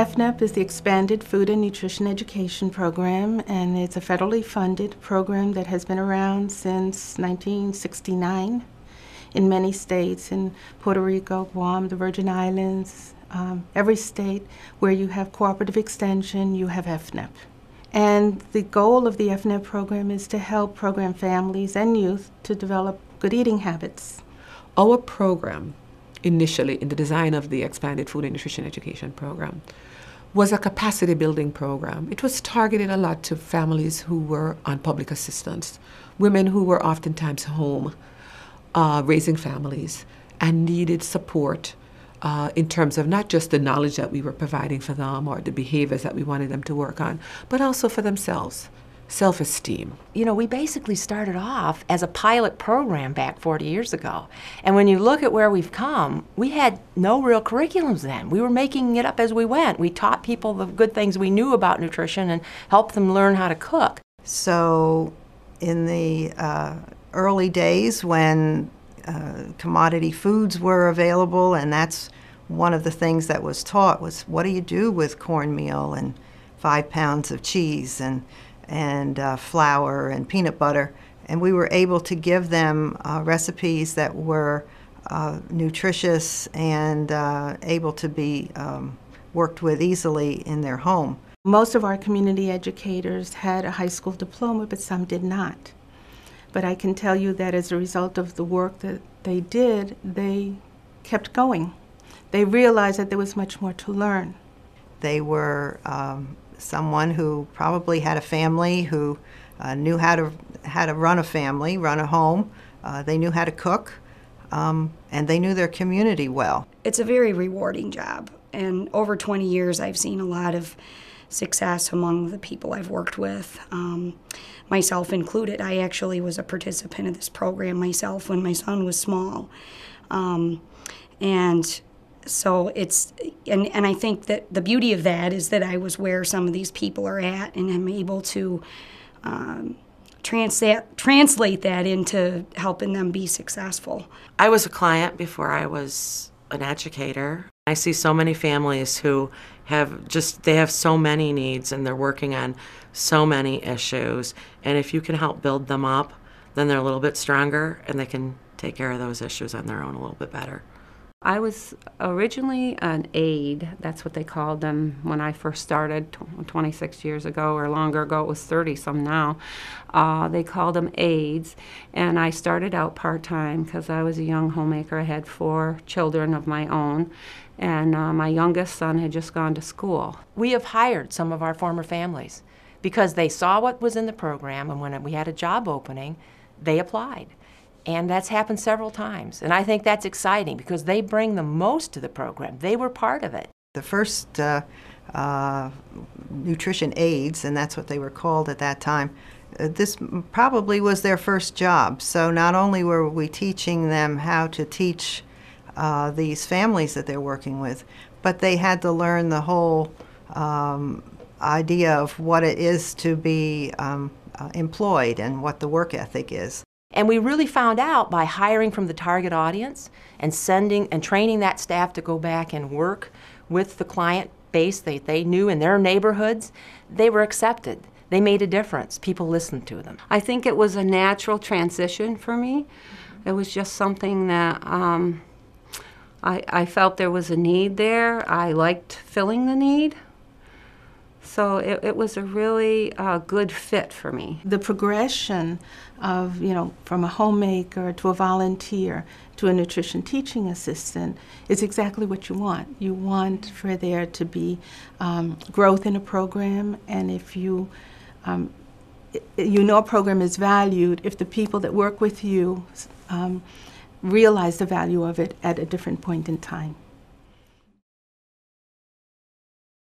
EFNEP is the Expanded Food and Nutrition Education Program, and it's a federally funded program that has been around since 1969 in many states, in Puerto Rico, Guam, the Virgin Islands, every state where you have cooperative extension, you have EFNEP. And the goal of the EFNEP program is to help program families and youth to develop good eating habits. Our program, initially in the design of the Expanded Food and Nutrition Education Program, was a capacity building program. It was targeted a lot to families who were on public assistance, women who were oftentimes home raising families and needed support in terms of not just the knowledge that we were providing for them or the behaviors that we wanted them to work on, but also for themselves, self-esteem. You know, we basically started off as a pilot program back 40 years ago. And when you look at where we've come, we had no real curriculums then. We were making it up as we went. We taught people the good things we knew about nutrition and helped them learn how to cook. So in the early days when commodity foods were available, and that's one of the things that was taught, was what do you do with cornmeal and 5 pounds of cheese and flour and peanut butter, and we were able to give them recipes that were nutritious and able to be worked with easily in their home. Most of our community educators had a high school diploma, but some did not. But I can tell you that as a result of the work that they did, they kept going. They realized that there was much more to learn. They were someone who probably had a family, who knew how to run a family, run a home. They knew how to cook, and they knew their community well. It's a very rewarding job, and over 20 years I've seen a lot of success among the people I've worked with, myself included. I actually was a participant of this program myself when my son was small. And so it's, and I think that the beauty of that is that I was where some of these people are at, and I'm able to translate that into helping them be successful. I was a client before I was an educator. I see so many families who they have so many needs and they're working on so many issues. And if you can help build them up, then they're a little bit stronger and they can take care of those issues on their own a little bit better. I was originally an aide. That's what they called them when I first started 26 years ago or longer ago. It was 30-some now. They called them aides. And I started out part-time because I was a young homemaker. I had 4 children of my own. And my youngest son had just gone to school. We have hired some of our former families because they saw what was in the program, and when we had a job opening, they applied. And that's happened several times. And I think that's exciting because they bring the most to the program. They were part of it. The first nutrition aides, and that's what they were called at that time, this probably was their first job. So not only were we teaching them how to teach these families that they're working with, but they had to learn the whole idea of what it is to be employed and what the work ethic is. And we really found out by hiring from the target audience and sending and training that staff to go back and work with the client base that they knew in their neighborhoods, they were accepted. They made a difference. People listened to them. I think it was a natural transition for me. It was just something that I felt there was a need there. I liked filling the need. So it was a really good fit for me. The progression of, from a homemaker to a volunteer to a nutrition teaching assistant is exactly what you want. You want for there to be growth in a program, and if you a program is valued if the people that work with you realize the value of it at a different point in time.